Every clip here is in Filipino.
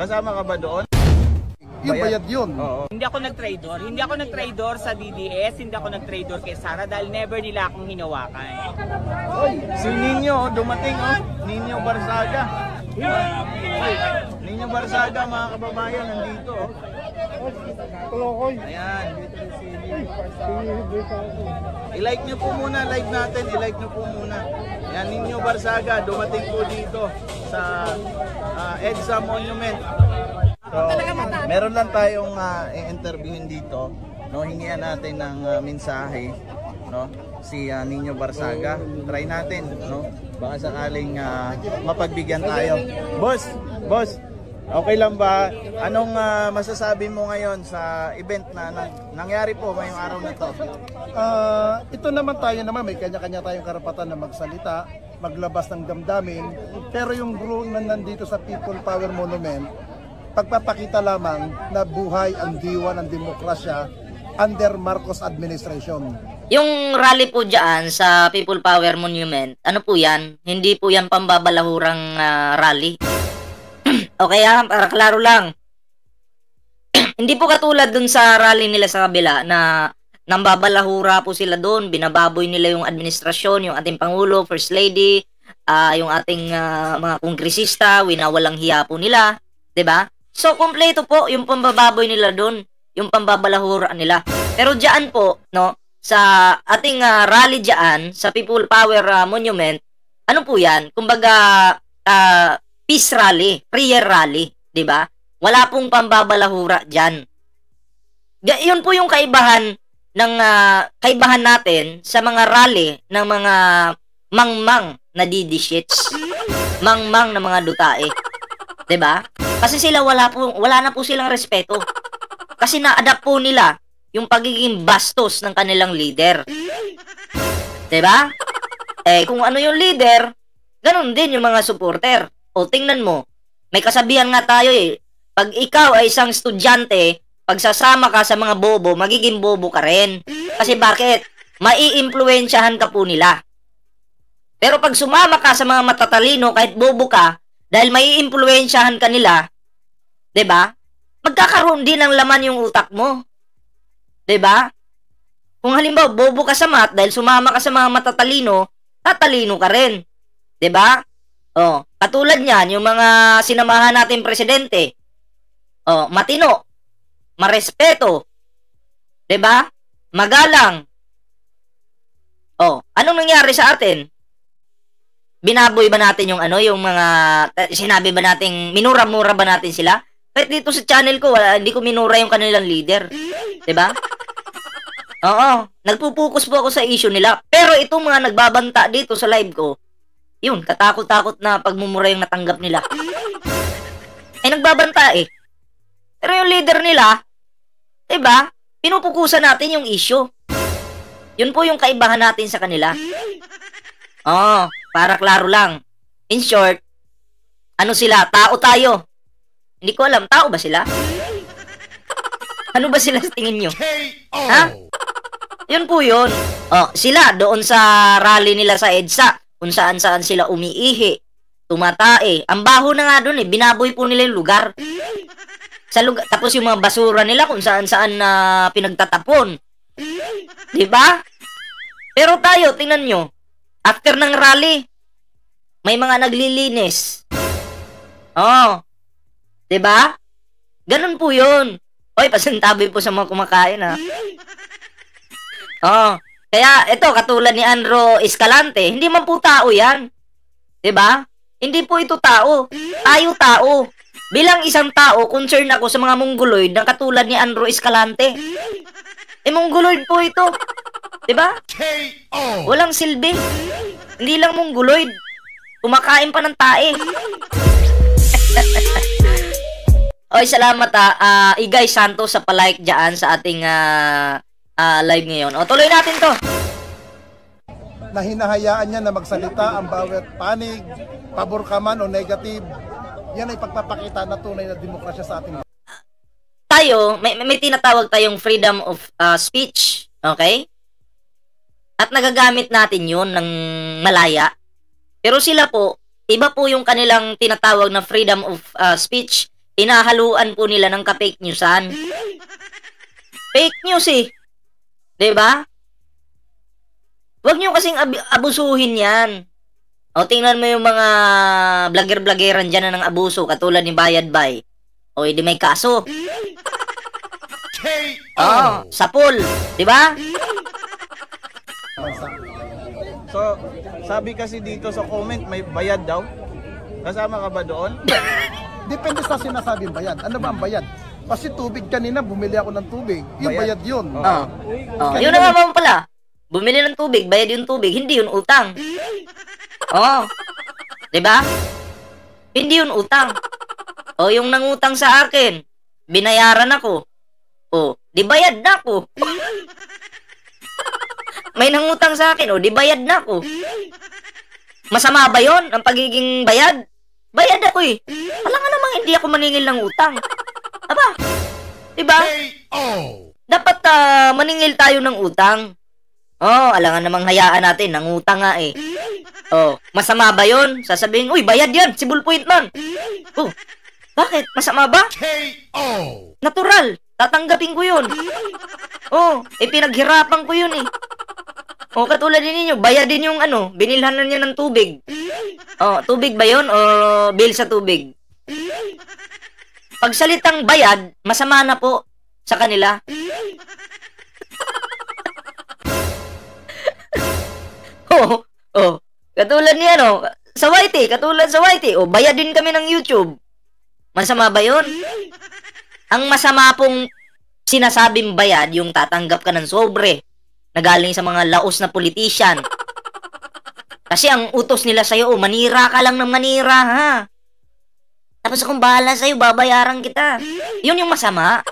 Kasama ka ba doon? Yung bayad yun. Oo. Hindi ako nag-trader. Hindi ako nag-trader sa DDS. Hindi ako nag-trader kay Sara dahil never nila akong hinawakan. Si Nino, dumating Nino Barzaga. Nino Barzaga, mga kababayan, nandito. Ayan. I-like nyo po muna, live natin, i-like nyo po muna. Ayan, Nino Barzaga, dumating po dito sa EDSA Monument. So, meron lang tayong i-interviewin dito, no? Hingian natin ng mensahe, no? Si Nino Barzaga. Try natin, no? Baka sakaling mapagbigyan tayo. Boss, okay lang ba? Anong masasabi mo ngayon sa event na nangyari po ngayong araw na to? Ito naman tayo naman, may kanya-kanya tayong karapatan na magsalita, maglabas ng damdamin, pero yung group na nandito sa People Power Monument, pagpapakita lamang na buhay ang diwa ng demokrasya under Marcos administration. Yung rally po dyan sa People Power Monument, ano po yan? Hindi po yan pambabalahurang rally. Okay para klaro lang. Hindi po katulad dun sa rally nila sa kabila na nambabalahura po sila doon, binababoy nila yung administrasyon, yung ating Pangulo, First Lady, yung ating mga kongresista, winawalang hiya po nila, 'di ba? So, kompleto po yung pambababoy nila doon, yung pambabalahura nila. Pero diyan po, no, sa ating rally diyan sa People Power Monument, ano po 'yan? Kumbaga peace rally, prayer rally, 'di ba? Wala pong pambabalahura diyan. Yun po yung kaibahan ng kaibahan natin sa mga rally ng mga mangmang na didishits, mangmang na mga dutae. 'Di ba? Kasi sila wala na po silang respeto. Kasi na-adapt po nila yung pagiging bastos ng kanilang leader. 'Di ba? Kung ano yung leader, ganun din yung mga supporter. O tingnan mo, may kasabihan nga tayo pag ikaw ay isang estudyante, pagsasama ka sa mga bobo, magiging bobo ka rin. Kasi bakit? Maiimpluwensyahan ka po nila. Pero pag sumama ka sa mga matatalino, kahit bobo ka, dahil maiimpluwensyahan ka nila, 'di ba? Magkakaroon din ng laman yung utak mo. 'Di ba? Kung halimbawa bobo ka sa math dahil sumama ka sa mga matatalino, tatalino ka rin. 'Di ba? Katulad niyan yung mga sinamahan nating presidente. Matino, marespeto, 'di ba? Magalang. Anong nangyari sa atin? Binaboy ba natin yung yung mga sinabi ba nating minura-mura ba natin sila? Kahit dito sa channel ko, hindi ko minura yung kanilang leader. 'Di ba? Oo, nagpo-focus po ako sa issue nila. Pero itong mga nagbabanta dito sa live ko, yun, katakot-takot na pagmumura yung natanggap nila. Nagbabanta Pero yung leader nila, 'di ba? Pinupukusan natin yung issue. Yun po yung kaibahan natin sa kanila. Para klaro lang. In short, ano sila? Tao tayo. Hindi ko alam, tao ba sila? Ano ba sila sa tingin nyo? Ha? Yun po yun. Sila doon sa rally nila sa EDSA, kung saan-saan sila umiihi, tumatae. Ang baho na nga doon binaboy po nila yung lugar. Sa lugar. Tapos yung mga basura nila kung saan-saan na pinagtatapon. 'Di ba? Pero tayo, tingnan nyo. After ng rally, may mga naglilinis. 'Di ba? Ganun po 'yun. Pasintabi po sa mga kumakain Kaya ito katulad ni Andrew Escalante, hindi man po tao 'yan. 'Di ba? Hindi po ito tao. Tayo tao. Bilang isang tao, concerned ako sa mga mongoloid na katulad ni Andrew Escalante. Mongoloid po ito. 'Di ba? Walang silbi. Hindi lang mongoloid. Kumakain pa ng tae. Salamat Igay Santos sa palike diyan sa ating live ngayon. Tuloy natin 'to. Na hinahayaan niya na magsalita ang bawat panig, pabor ka man o negative. Yan ay pagpapakita na tunay na demokrasya sa ating tayo, may tinatawag tayong freedom of speech, okay? At nagagamit natin yun ng malaya. Pero sila po, iba po yung kanilang tinatawag na freedom of speech, Inahaluan po nila ng ka-fake newsan. Fake news eh. 'Di ba? Huwag nyo kasing abusuhin yan. O, tingnan mo yung mga vlogger-vloggeran dyan na ng abuso, katulad ni Bayad Bay. O, hindi may kaso. Sapul. Diba? So, sabi kasi dito sa comment, may bayad daw. Kasama ka ba doon? Depende sa sinasabing bayad. Ano ba ang bayad? Kasi tubig kanina, bumili ako ng tubig. Yung bayad yun. Yun naman pala. Bumili ng tubig, bayad yung tubig, hindi yun utang. Oo. 'Di ba? Hindi yun utang. O, yung nangutang sa akin, binayaran ako. O, di bayad na ako. May nangutang sa akin, o, di bayad na ako. Masama ba yun, ang pagiging bayad? Bayad ako eh. Alam nga namang hindi ako maningil ng utang. Aba? Diba? Dapat maningil tayo ng utang. Oh, alangan namang hayaan natin, nangutang nga eh. Oh, masama ba yun? Sasabihin, uy, bayad yan, si Bullpoint man. Oh, bakit? Masama ba? Natural, tatanggapin ko yun. Oh, pinaghirapan ko yun eh. Oh, katulad din ninyo, bayad din yung binilhan na niya ng tubig. Oh, tubig ba yun? O bill sa tubig? Pag salitang bayad, masama na po sa kanila. Katulad ni sa YT, katulad sa YT, bayad din kami ng YouTube. Masama ba yun? Ang masama pong sinasabing bayad, yung tatanggap ka ng sobre na galing sa mga laos na politician. Kasi ang utos nila sa'yo, manira ka lang ng manira, ha? Tapos kung bahala sa'yo, babayaran kita. Yun yung masama.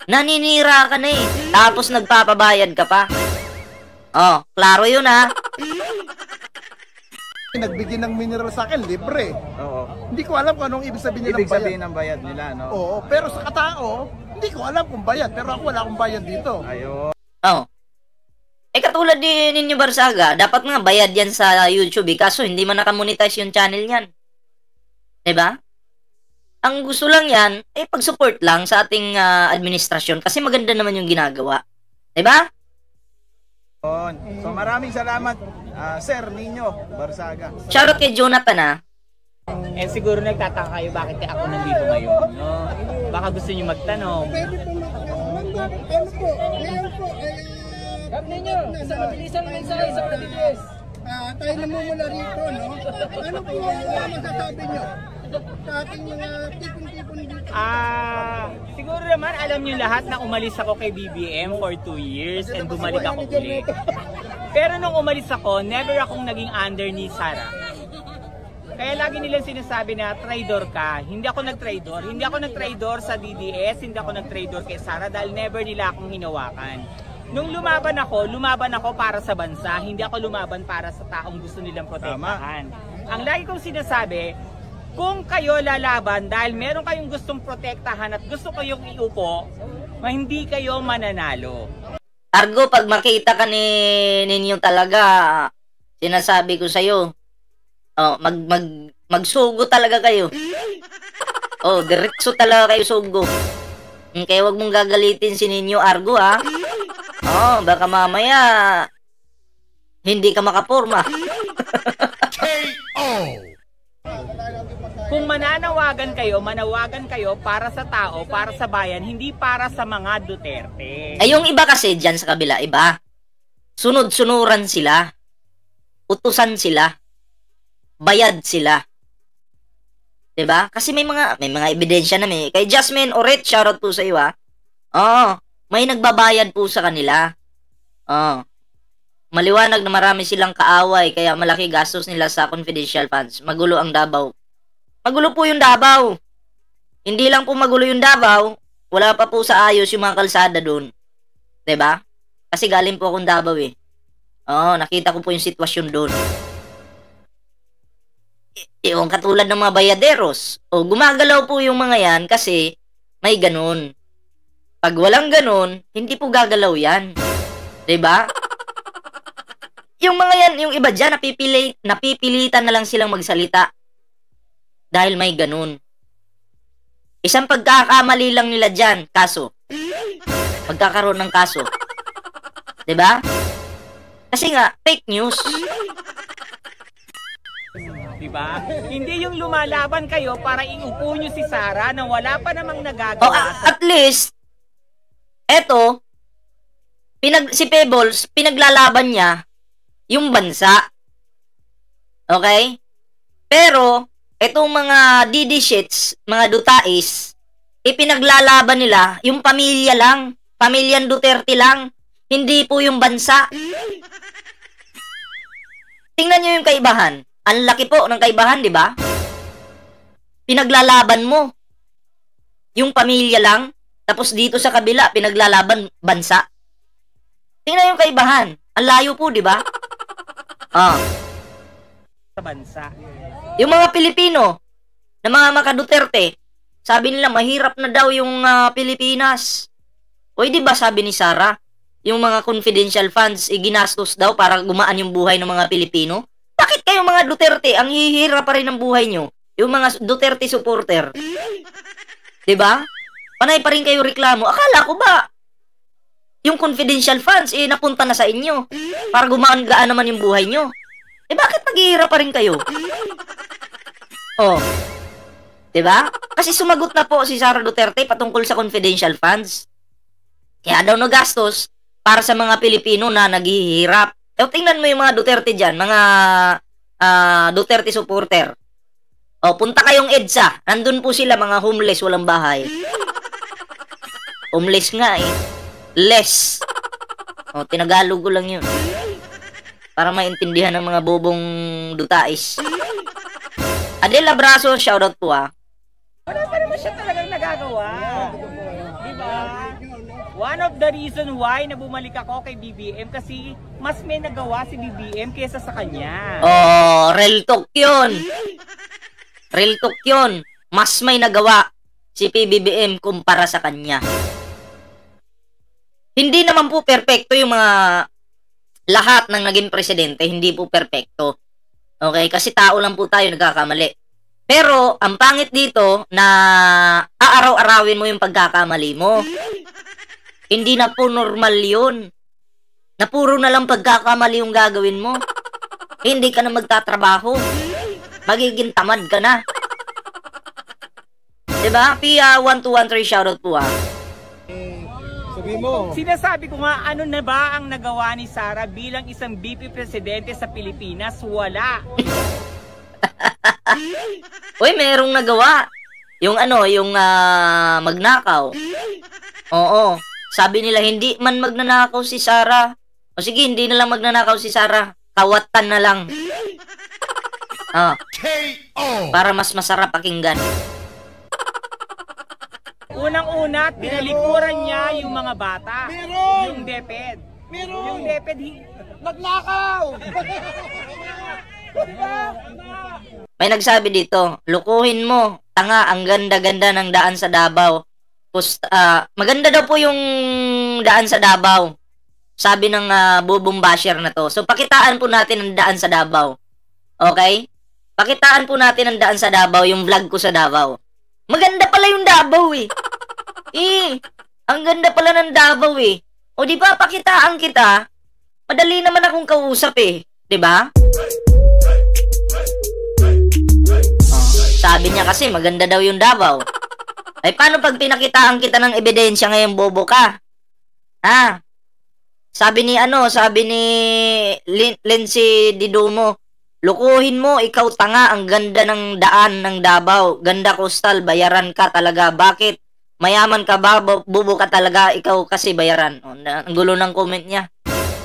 Naninira ka na eh. Tapos nagpapabayad ka pa. Oh, klaro yun ha. Nagbigay ng mineral sa akin, libre. Oo. Hindi ko alam kung anong ibig sabihin Ibig ng bayad. sabihin ng bayad nila, no? Oo, pero sa katao, hindi ko alam kung bayad. Pero ako wala akong bayad dito. Ayun. Oh. Katulad ni Ninyo Barsaga, dapat nga bayad yan sa YouTube eh. Kaso hindi man nakamonetize yung channel niyan. Diba? Ang gusto lang yan, pag-support lang sa ating administrasyon kasi maganda naman yung ginagawa. Diba? So maraming salamat, Sir Nino Barsaga. Shoutout kay Jonathan Siguro nagtataka kayo bakit ako nandito ngayon, no? Baka gusto niyo magtanong. Pwede po ano po, ngayon po, Ninyo, sa mabilisang mensahe sa Pilipinas. tayo namumula rito, no? Ano po ang masasabi nyo sa ating mga tipon-tipon dito? Siguro naman alam niyo lahat na umalis ako kay BBM for 2 years and bumalik ako uli. Pero nung umalis ako, never akong naging under ni Sara. Kaya lagi nilang sinasabi na traidor ka. Hindi ako nag-traidor. Hindi ako nag-traidor sa DDS, hindi ako nag-traidor kay Sara dahil never nila akong hinawakan. Nung lumaban ako para sa bansa, hindi ako lumaban para sa taong gusto nilang protektahan. Ang lagi kong sinasabi, kung kayo lalaban dahil meron kayong gustong protektahan at gusto kayong iupo, hindi kayo mananalo. Argo, pag makita ka ninyo talaga, sinasabi ko sa'yo, magsugo talaga kayo. Diretso talaga kayo sugo. Kaya wag mong gagalitin si Ninyo Argo, ha? Baka mamaya hindi ka makaporma. Kung manawagan kayo para sa tao, para sa bayan, hindi para sa mga Duterte. Yung iba kasi dyan sa kabila, iba. Sunod-sunuran sila. Utusan sila. Bayad sila. 'Di ba? Kasi may mga ebidensya na kay Jasmine Oret, shoutout po sa iyo, ha. May nagbabayad po sa kanila. Maliwanag na marami silang kaaway kaya malaki gastos nila sa confidential funds. Magulo ang Davao. Magulo po yung Davao. Hindi lang po magulo yung Davao, wala pa po sa ayos yung mga kalsada doon. 'Di ba? Kasi galing po akong Davao eh. Nakita ko po yung sitwasyon doon. Yung katulad ng mga bayaderos. Gumagalaw po yung mga yan kasi may ganun. Pag walang ganun, hindi po gagalaw yan. 'Di ba? Yung mga yan, yung iba dyan, napipilitan na lang silang magsalita. Dahil may ganun. Isang pagkakamali lang nila dyan, kaso. Pagkakaroon ng kaso. 'Di ba? Kasi nga, fake news. Diba? Hindi yung lumalaban kayo para iupo nyo si Sara na wala pa namang O, nagagawa. at least, eto, si Pebbles, pinaglalaban niya yung bansa. Okay? Pero, etong mga DD shits, mga dutais, ipinaglalaban nila yung pamilya lang. Pamilyang Duterte lang. Hindi po yung bansa. Tingnan nyo yung kaibahan. Ang laki po ng kaibahan, di ba? Pinaglalaban mo yung pamilya lang, tapos dito sa kabila, pinaglalaban bansa. Tingnan yung kaibahan. Ang layo po, di ba? Sa bansa. Yung mga Pilipino, na mga maka-Duterte, sabi nila, mahirap na daw yung Pilipinas. O, di ba sabi ni Sara, yung mga confidential funds, ginastos daw para gumaan yung buhay ng mga Pilipino? Bakit kayo mga Duterte, ang hihirap pa rin ng buhay nyo? Yung mga Duterte supporter. Diba? Panay pa rin kayo reklamo. Akala ko ba, yung confidential funds, napunta na sa inyo. Para gumaan-gaan naman yung buhay nyo. Bakit naghihirap pa rin kayo? Oh. Diba? Kasi sumagot na po si Sara Duterte patungkol sa confidential funds. Kaya daw nagastos para sa mga Pilipino na naghihirap. Tingnan mo yung mga Duterte dyan, mga Duterte supporter. Punta kayong EDSA. Nandun po sila, mga homeless, walang bahay. Homeless nga eh. Less. Tinagalog ko lang yun. Para maintindihan ng mga bobong dutais. Adel Abraso, shoutout po Wala pa naman siya talagang nagagawa. Diba? One of the reason why na bumalik ako kay BBM kasi mas may nagawa si BBM kaysa sa kanya. Real talk yun. Real talk yun. Mas may nagawa si PBBM kumpara sa kanya. Hindi naman po perpekto yung mga lahat ng naging presidente. Hindi po perpekto. Okay? Kasi tao lang po tayo nagkakamali. Pero, ang pangit dito na aaraw-arawin mo yung pagkakamali mo. Hindi na po normal yun. Na puro na lang pagkakamali yung gagawin mo. Hindi ka na magtatrabaho. Magiging tamad ka na. Diba? Pia 1213 shoutout po Sabi mo. Sinasabi ko nga, ano na ba ang nagawa ni Sara bilang isang VP Presidente sa Pilipinas? Wala. Uy, merong nagawa. Yung yung magnakaw. Oo. Sabi nila, hindi man magnanakaw si Sara. O sige, hindi na lang magnanakaw si Sara. Kawatan na lang. Para mas masarap pakinggan. Unang-una, tinalikuran niya yung mga bata. Yung DepEd. Yung DepEd, nagnakaw! May nagsabi dito, lukuhin mo. Tanga, ang ganda-ganda ng daan sa Davao. Maganda daw po yung daan sa Davao. Sabi ng bubong basher na to. So, pakitaan po natin ang daan sa Davao. Okay? Pakitaan po natin ang daan sa Davao, yung vlog ko sa Davao. Maganda pala yung Davao eh. Ang ganda pala ng Davao eh. O di ba, pakitaan kita. Madali naman akong kausap eh. Di ba? Sabi niya kasi maganda daw yung Davao. Ay paano pag pinakitaan kita ng ebidensya ngayon, bobo ka? Sabi ni Lindsay Didumo, lukuhin mo, ikaw tanga, ang ganda ng daan ng Davao. Ganda coastal, bayaran ka talaga. Bakit? Mayaman ka ba? Bobo ka talaga, ikaw kasi bayaran. Ang gulo ng comment niya.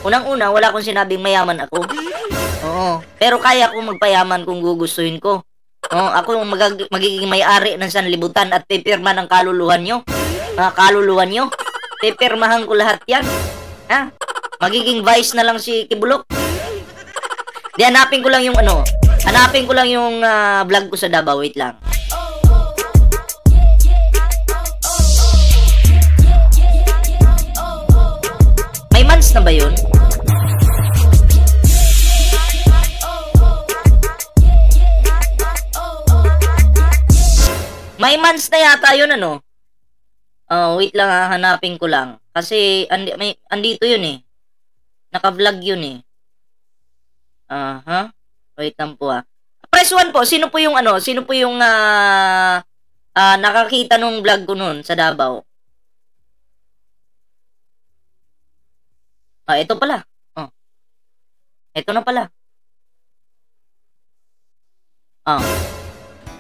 Unang-una, wala akong sinabing mayaman ako. Oo. Pero kaya akong magpayaman kung gugustuhin ko. Ako magiging may-ari ng sanlibutan at pipirma ng kaluluhan nyo. Kaluluhan nyo. Pipirmahan ko lahat yan. Magiging vice na lang si Kibulok. Di, hanapin ko lang yung hanapin ko lang yung vlog ko sa Davao. Wait lang. May months na ba yun? May months na yata yun, ano? Wait lang, hanapin ko lang. Kasi, andito yun eh. Naka-vlog yun eh. Wait lang po Press 1 po, sino po yung nakakita nung vlog ko nun sa Davao? Ito pala. Ito na pala.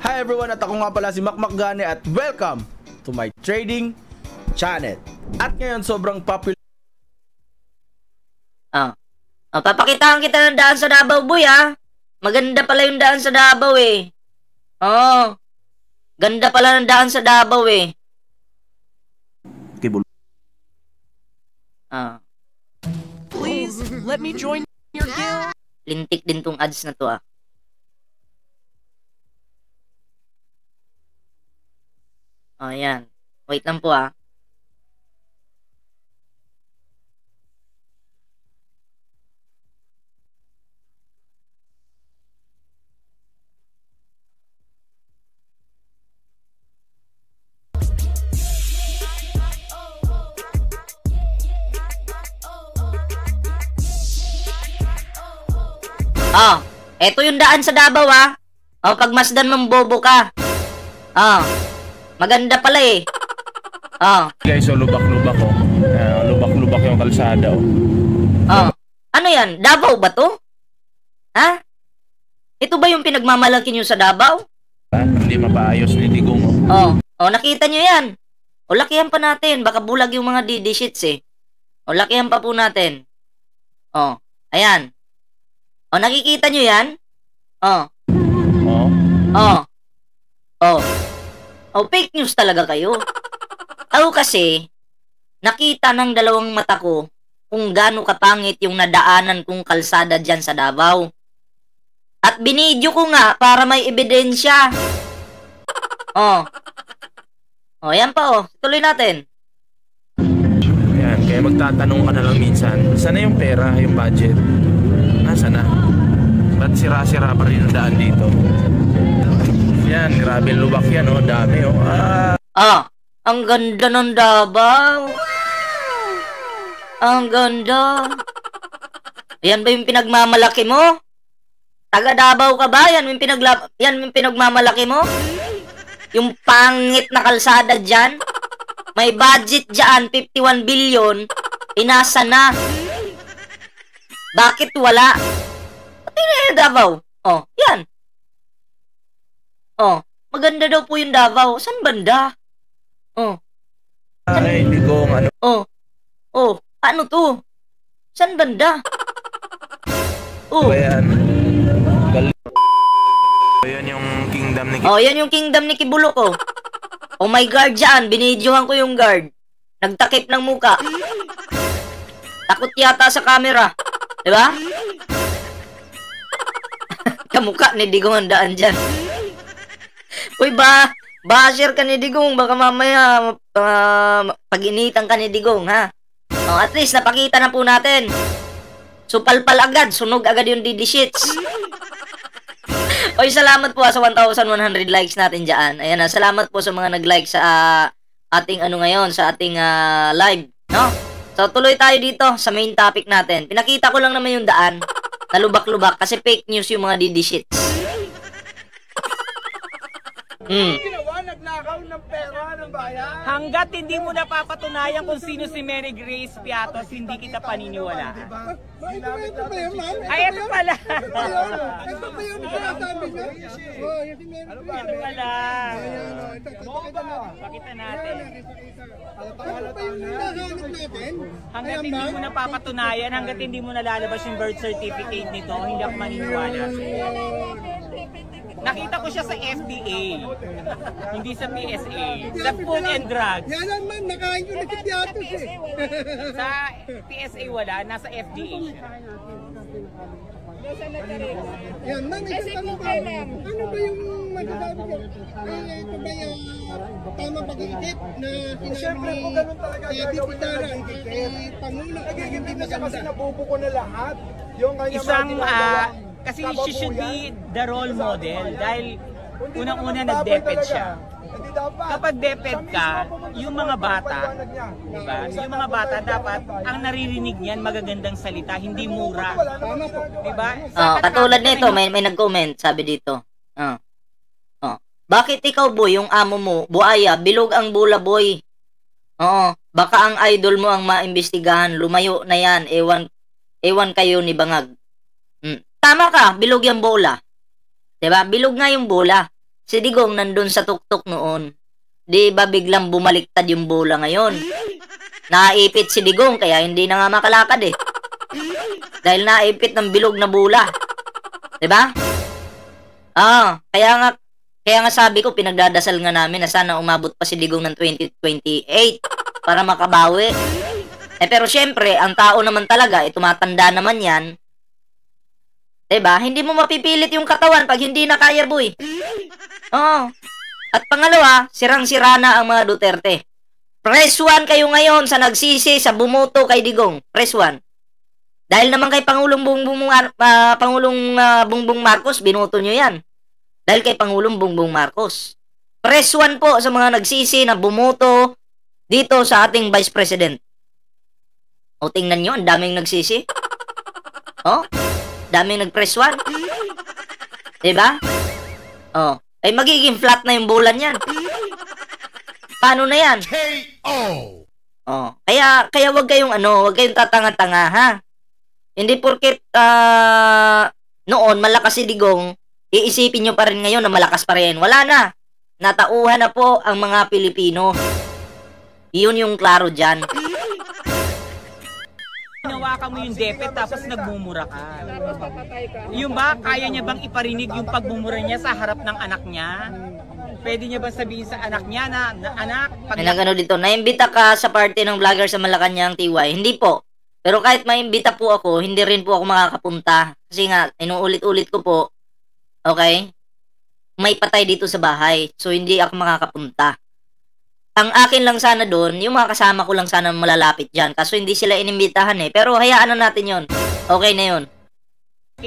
Hi everyone, at ako nga pala si Makmak Gane at welcome to my trading channel. At ngayon sobrang popular. Papakitaan kita ng daan sa Davao, boy, Maganda pala yung daan sa Davao eh. Ganda pala ng daan sa Davao eh. Please, let me join your guild. Lintik din tong ads na to Ayan. Wait lang po Eto yung daan sa Davao pagmasdan mong bobo ka. Maganda pala eh. Guys, lubak-lubak lubak-lubak yung kalsada Ano yan? Davao ba to? Ito ba yung pinagmamalaki nyo sa Davao? Hindi mapaayos ni Digong nakita nyo yan. Lakihan pa natin. Baka bulag yung mga DD sheets eh. Lakihan pa po natin. Ayan. Nakikita nyo yan? Fake news talaga kayo. Ako kasi, nakita ng dalawang mata ko kung gaano kapangit yung nadaanan kong kalsada dyan sa Davao. At binidyo ko nga para may ebidensya. Yan pa Tuloy natin. Ayan, kaya magtatanong ka na lang minsan, sana yung pera, yung budget? Nasaan na? Ba't sira-sira pa rin ang daan dito? Yan, grabe lubak yan dami ang ganda ng Davao. Ang ganda. Yan ba yung pinagmamalaki mo? Taga Davao ka ba? Yan yung pinagmamalaki mo? Yung pangit na kalsada dyan? May budget dyan, 51 billion. Inasa na. Bakit wala? Pati na yung Davao. Yan. Maganda daw po yung Davao. Saan banda? Ay, Digong, Ano to? Saan banda? Ayan. Ayan yung kingdom ni yan yung kingdom ni Kibulok may guard dyan. Binidyohan ko yung guard. Nagtakip ng muka. Takot yata sa camera. Diba? Kamukha ni Digong ang daan dyan. Uy, basher ka ni Digong. Baka mamaya pag-initan ka ni Digong, at least napakita na po natin. Supalpal agad. Sunog agad yung DD sheets. Oy, salamat po sa 1,100 likes natin dyan. Ayan salamat po sa mga nag-like sa ating ngayon, sa ating live, no? So, tuloy tayo dito sa main topic natin. Pinakita ko lang naman yung daan na lubak-lubak kasi fake news yung mga DD sheets. Nagnakaw ng pera ng bayan. Hanggat hindi mo napapatunayan kung sino si Mary Grace Piatos, hindi kita paniniwala. Ay, ito pala. Ito ba yung sinasabi niya? Ito pala. Pakita natin. Ano ba yung hinahanap natin? Hanggat hindi mo napapatunayan, hanggat hindi mo nalalabas yung birth certificate nito, hindi ako maniniwala. Nakita ko siya sa FDA, hindi sa PSA, sa Food and Drugs. Yan naman, nakain ko na si Piatos Sa PSA wala, nasa FDA siya. Yan, ma'am, ano ba yung masasabi ko? Ito ba yung tama pag-iisip na sinabi ni Bibi Sara, Pangulo, hindi maganda? Kasi nabubuko na lahat. Isang, kasi she should be the role model dahil unang-una nag-DepEd siya. Kapag DepEd ka, yung mga bata, diba? Yung mga bata dapat, ang naririnig niyan magagandang salita, hindi mura. Diba? Katulad nito, may nag-comment, sabi dito. Bakit ikaw, boy, yung amo mo, buaya, bilog ang bula, boy? Oo, baka ang idol mo ang maimbestigahan, lumayo na yan, ewan kayo ni Bangag. Tama ka, bilog yung bola. Diba? Bilog nga yung bola. Si Digong nandun sa tuktok noon. Di ba biglang bumaliktad yung bola ngayon? Naipit si Digong, kaya hindi na nga makalakad eh. Dahil naipit ng bilog na bola. Diba? Kaya nga sabi ko, pinagdadasal nga namin na sana umabot pa si Digong ng 2028 para makabawi. Pero syempre, ang tao naman talaga, tumatanda naman yan. Diba? Hindi mo mapipilit yung katawan pag hindi na kaya, boy. At pangalawa, sirang-sira na ang mga Duterte. Press 1 kayo ngayon sa nagsisi sa bumoto kay Digong. Press 1. Dahil naman kay Pangulong Bongbong Marcos, binoto nyo yan. Dahil kay Pangulong Bongbong Marcos. Press 1 po sa mga nagsisi na bumoto dito sa ating Vice President. O tingnan nyo, ang daming nagsisi. Daming nag-press 1. Diba? Ay magiging flat na yung bola niyan. Paano na yan? Kaya wag kayong tatanga-tanga, ha? Hindi porket noon malakas si Digong, iisipin nyo pa rin ngayon na malakas pa rin. Wala na. Natauhan na po ang mga Pilipino. Iyon yung klaro dyan. Hinawakan mo yung DepEd tapos nagmumura ka. Yung ba, kaya niya bang iparinig yung pagmumura niya sa harap ng anak niya? Pwede niya ba sabihin sa anak niya na anak, pag... May dito, naimbita ka sa party ng vlogger sa Malacanang, TY? Hindi po. Pero kahit maimbita po ako, hindi rin po ako makakapunta. Kasi nga, inuulit-ulit ko po, okay? May patay dito sa bahay. So, hindi ako makakapunta. Ang akin lang sana doon, yung mga kasama ko lang sana malalapit dyan. Kaso hindi sila inimbitahan eh. Pero hayaan na natin yon. Okay na yon.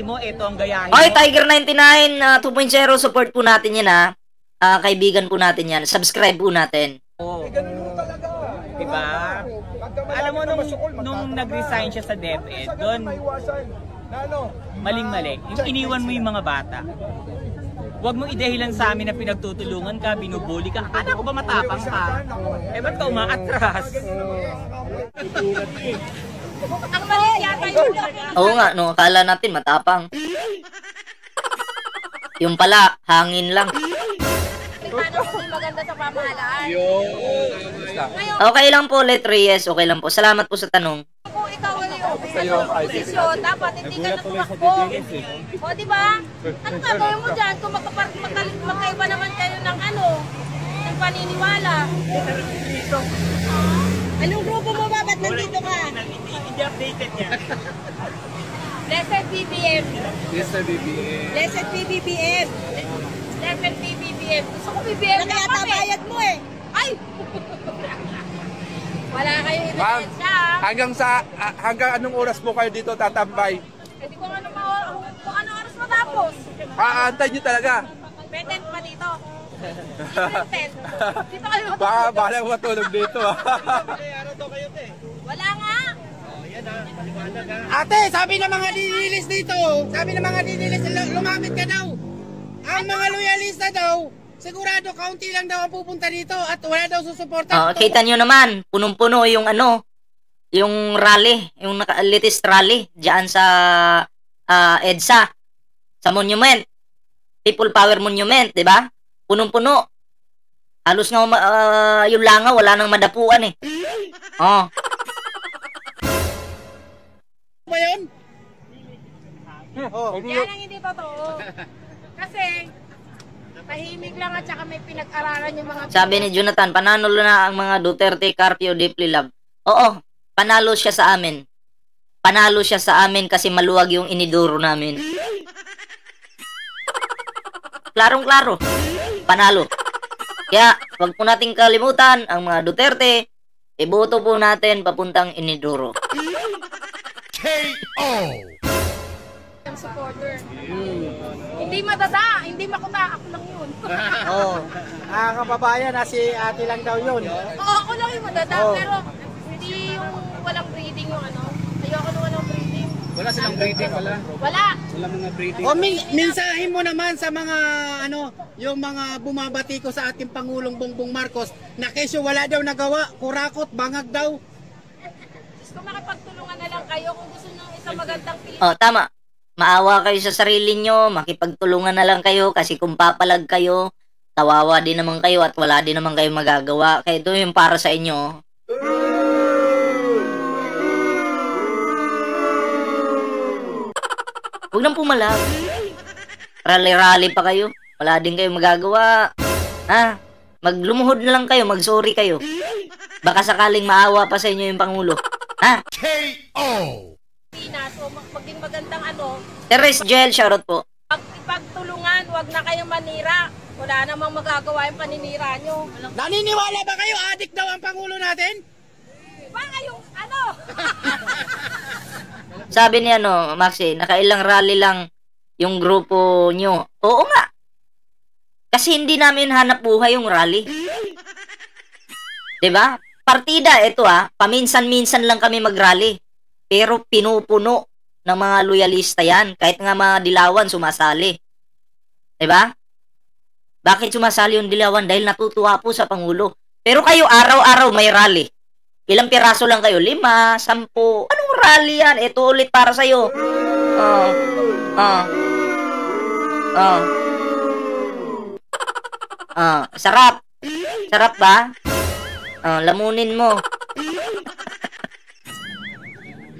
Mo, ito ang gayahin Oy, mo. Tiger99 2.0, support po natin yan, ha. Kaibigan po natin yan. Subscribe po natin. Diba? Alam mo, nung nag-resign siya sa DepEd, doon, maling-mali. Yung iniwan mo yung mga bata. Huwag mong idehilan sa amin na pinagtutulungan ka, binubuli ka. Akala ko ba matapang ka? Ba't ka umaatras? Ang mali yata yun. Oo nga, no. Akala natin matapang. Yung pala, hangin lang. Paano kung maganda sa pamahalaan? Okay lang po, Let Reyes. Okay lang po. Salamat po sa tanong. Kung ikaw ay opisyon, dapat hindi ka na tumakbo. O, di ba? Ano gagawin mo dyan kung magkaiba naman kayo ng ng paniniwala? Anong grupo mo ba? Ba't nandito ka? Hindi updated niya. Blessed BBM. Blessed BBM. Blessed PBBM. Blessed PBBM. Gusto ko BBM na kami. Bayad mo eh. Ay! Wala kayo ebidensya. Hanggang anong oras po kayo dito tatambay? Hindi ko kung ano oras matapos. Aantay nyo talaga? Petent pa dito. Petent. Dito kayo. Baka balang matulog dito. Wala nga. Ate, sabi ng mga dinilis dito, lumamit ka daw. Ang mga loyalista daw, sigurado kaunti lang daw ang pupunta dito at wala daw susuporta. Kita nyo naman, punong-puno yung yung rally, yung latest rally diyan sa EDSA, sa Monument, People Power Monument, 'di ba? Punong-puno. Halos nga yung langaw wala nang madapuan eh. Ba yun? Yan ang hindi totoo. Kasi tahimik lang at saka may pinag-aralan yung mga... Sabi ni Jonathan, panalo na ang mga Duterte, Carpio, deeply love. Oo, panalo siya sa amin. Panalo siya sa amin kasi maluwag yung iniduro namin. Klarong-klaro. Panalo. Kaya, wag po nating kalimutan ang mga Duterte. Iboto po natin papuntang iniduro. supporter. Hindi madada, hindi makuta, ako lang yun. Oh. Kababayan, si ate lang daw yun. Oo, ako lang yung madada, pero hindi yung walang breeding yung ano. Ayoko na walang breeding. Wala silang breeding, wala. Wala. Wala mga breeding. O minsahin mo naman sa mga yung mga bumabati ko sa ating Pangulong Bongbong Marcos na kesyo wala daw nagawa, kurakot, bangag daw. Kung makipagtulungan na lang kayo kung gusto nyo isang magandang Pilipinas. Oh, tama. Maawa kayo sa sarili nyo, makipagtulungan na lang kayo kasi kung papalag kayo, kawawa din naman kayo at wala din naman kayo magagawa. Kaya ito yung para sa inyo. Huwag nang pumalag. Rally-rally pa kayo. Wala din kayo magagawa. Ha? Maglumuhod na lang kayo, mag-sorry kayo. Baka sakaling maawa pa sa inyo yung Pangulo. Ha? So, maging magandang ano. Teres Gel, shoutout po. Ipagtulungan, wag na kayong manira. Wala namang magagawa yung paninira nyo. Naniniwala ba kayo adik daw ang Pangulo natin? Ba kayong ano? Sabi ni Maxi, nakailang rally lang yung grupo nyo. Oo nga. Kasi hindi namin hanap buhay yung rally. 'Di ba? Partida, ito paminsan-minsan lang kami mag-rally. Pero pinupuno ng mga loyalista yan. Kahit nga mga dilawan sumasali. 'Di ba? Bakit sumasali yung dilawan? Dahil natutuwa po sa Pangulo. Pero kayo araw-araw may rally. Ilang piraso lang kayo? 5, 10. Anong rally yan? Ito ulit para sa'yo. Sarap. Sarap ba? Lamunin mo.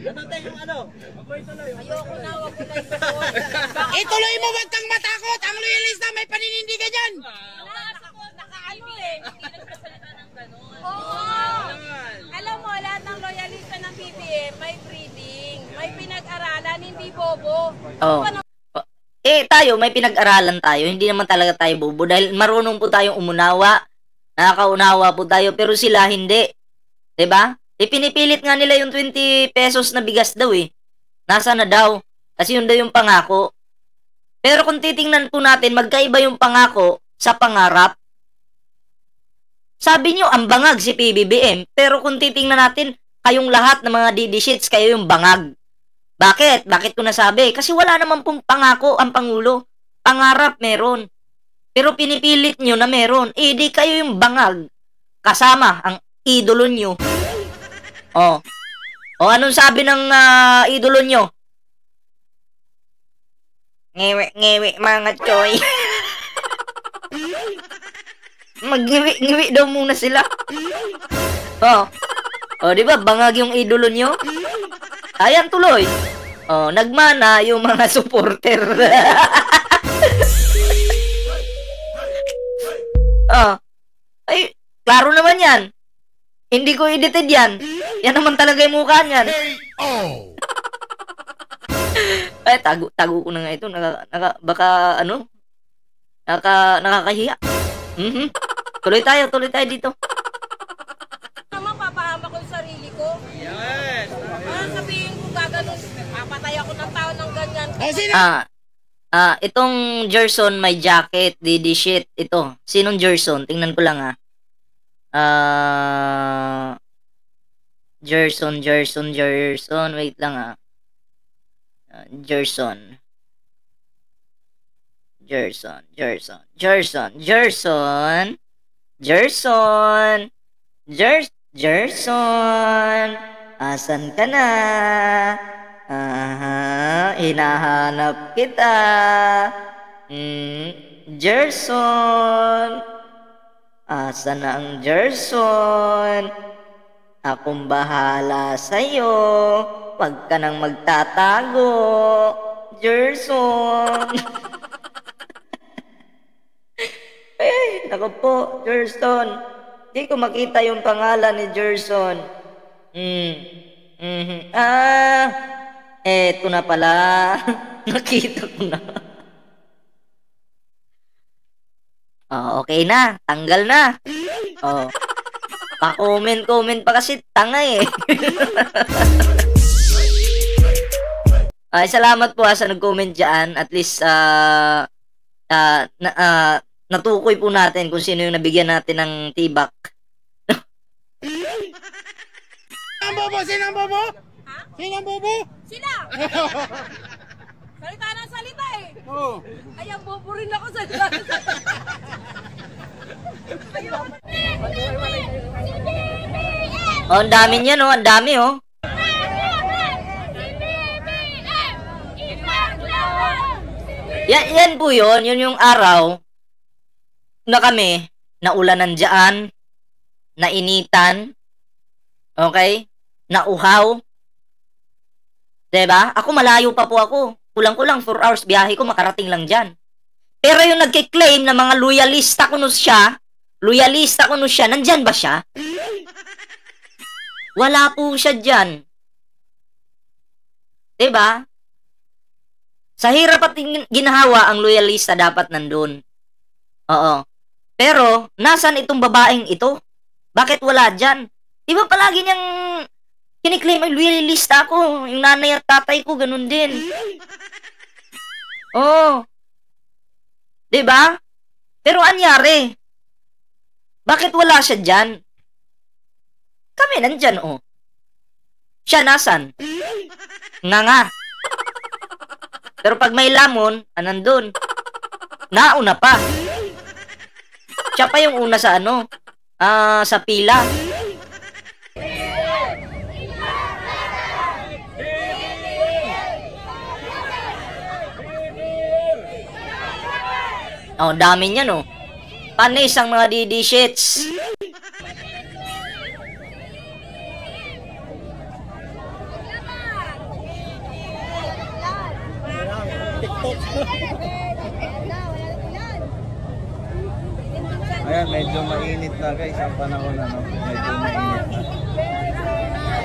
Ayoko na, wag ko na isuot. Ituloy mo, wag kang matakot. Ang loyalista may paninindigan yan. Naka-ano eh. Hindi nagsasalita ng gano'n. Oo. Alam mo, lahat ng loyalista ng BBM may breeding. May pinag-aralan, hindi bobo. Oh. Tayo, may pinag-aralan tayo. Hindi naman talaga tayo bobo. Dahil marunong po tayong umunawa. Nakakaunawa po tayo. Pero sila hindi. 'Di ba? Pinipilit nga nila yung 20 pesos na bigas daw eh. Nasa na daw? Kasi yun daw yung pangako. Pero kung titingnan po natin, magkaiba yung pangako sa pangarap. Sabi nyo, ang bangag si PBBM. Pero kung titingnan natin, kayong lahat ng mga DD sheets, kayo yung bangag. Bakit? Bakit ko nasabi? Kasi wala naman pong pangako ang Pangulo. Pangarap meron. Pero pinipilit nyo na meron. Di kayo yung bangag. Kasama ang idolo nyo. Anong sabi ng idolo nyo? Ngewi mga choy. Mag-ngiwi daw muna sila. Di ba? Bangag yung idolo nyo. Ayan tuloy. Nagmana yung mga supporter. Ay, klaro naman yan. Hindi ko edited yan. Yan naman talaga yung mukha niyan. Ay, tago ko na nga ito. Nakakahiya. Tuloy tayo dito. Naman, papahama ko yung sarili ko. Yes. Sabihin ko gaganon, papatay ako ng tao ng ganyan. Itong Gerson may jacket, DD shit. Ito. Sinong Gerson? Tingnan ko lang Gerson. Wait lang Gerson. Asan ka na? Hinahanap kita. Gerson. Asan na ang Gerson? Akong bahala sa'yo. Huwag ka nang magtatago. Gerson. Naku po, Gerson. Di ko makita yung pangalan ni Gerson. Eto na pala. Nakita ko na. Okay na. Tanggal na. Pa-comment pa kasi tanga eh. Salamat po sa nag-comment dyan. At least, natukoy po natin kung sino yung nabigyan natin ng tibak. Ang bobo? Sino ang bobo? Ha? Sino ang bobo? Sila! Salita ng salita eh. Oo. Ayan, bobo rin ako sa Oh, ang dami niyan, oh. Ang dami, oh. Yan po yun. Yun yung araw na kami naulanan dyan, nainitan, okay? Nauhaw. Diba? Ako malayo pa po ako. Kulang-kulang 4 hours biyahe ko, makarating lang dyan. Pero yung nagkiklaim na mga loyalista ko siya, nandyan ba siya? Wala po siya dyan. Diba? Sa hirap at ginhawa, ang loyalista dapat nandun. Oo. Pero, nasan itong babaeng ito? Bakit wala dyan? Diba palagi niyang kiniklaim, ay loyalista ako. Yung nanay at tatay ko, ganun din. Oo. Diba? Pero anyari? Bakit wala siya dyan? Kami nandyan, oh. Siya nasan? Nga. Pero pag may lamon, nandun. Nauna pa. Siya pa yung una sa sa pila. Oh, dami niyan, oh. Panis ang mga DD shits. Ayan, medyo mainit na guys ang panahon na, no? Medyo mainit na.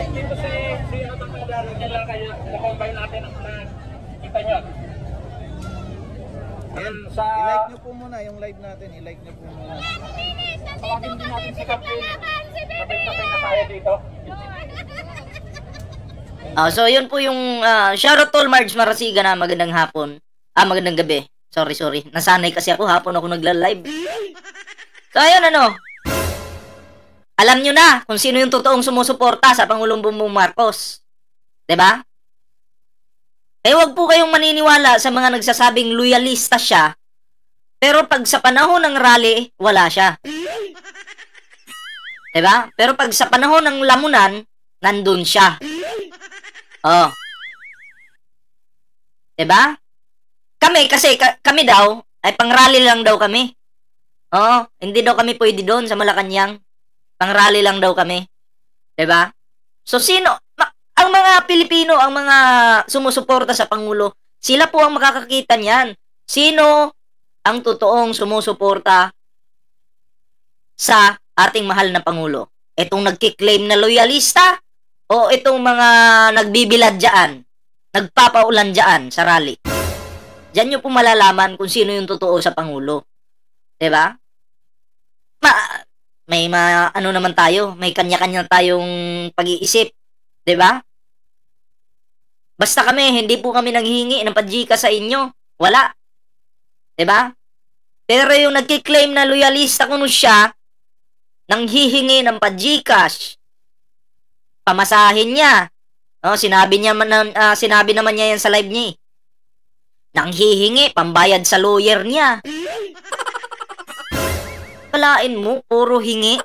Dito si Atang Madalo, kailangan kayo na-combine natin ang mga kita nyo. Ayan, i-like nyo po muna yung live natin. I-like nyo po muna. Tawagin din natin si Captain. Kapit-kapit na tayo dito. So yun po yung shoutout to Marge Marasiga na magandang hapon. Magandang gabi. Sorry. Nasanay kasi ako, hapon ako nagla-live. So ayun, alam nyo na kung sino yung totoong sumusuporta sa Pangulong Bongbong Marcos. 'Di ba? Huwag po kayong maniniwala sa mga nagsasabing loyalista siya, pero pag sa panahon ng rally, wala siya. 'Di ba? Pero pag sa panahon ng lamunan, nandun siya. Oh. 'Di ba? Kami daw ay pang-rally lang daw kami. Oh, hindi daw kami pwede doon sa Malacanang. Pang-rally lang daw kami. 'Di ba? So ang mga Pilipino, ang mga sumusuporta sa Pangulo, sila po ang makakakita niyan. Sino ang totoong sumusuporta sa ating mahal na Pangulo? Itong nagkiklaim na loyalista o itong mga nagbibilad dyan, nagpapaulan dyan sa rally? Diyan nyo po malalaman kung sino yung totoo sa Pangulo. 'Di ba? May naman tayo, may kanya-kanya tayong pag-iisip, 'di ba? Basta kami, hindi po kami nanghihingi ng padjika sa inyo. Wala. 'Di ba? Pero yung nagki-claim na loyalista kuno siya, nanghihingi ng padjikas, pamasahin niya. Oh, sinabi naman niya yan sa live niya. Nanghihingi pambayad sa lawyer niya. Palain mo, puro hingi.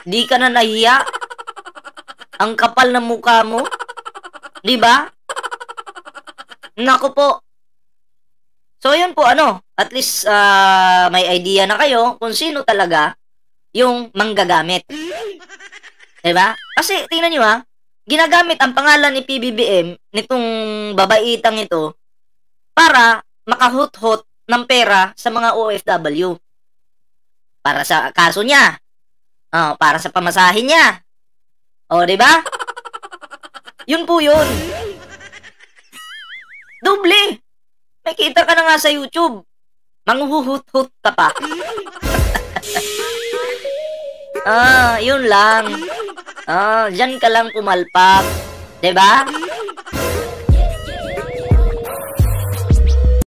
Di ka na nahiya. Ang kapal ng mukha mo. Di ba? Naku po. So, yun po, at least may idea na kayo kung sino talaga yung manggagamit. Di ba? Kasi, tingnan nyo ginagamit ang pangalan ni PBBM, nitong babaitang ito, para makahut-hut ng pera sa mga OFW. Para sa kaso niya. Para sa pamasahin niya. O, di ba? Yun po yun. Doble. May kita ka na nga sa YouTube. Manghuhut-hut ka pa. Yun lang. Diyan ka lang pumalpak. 'Di ba?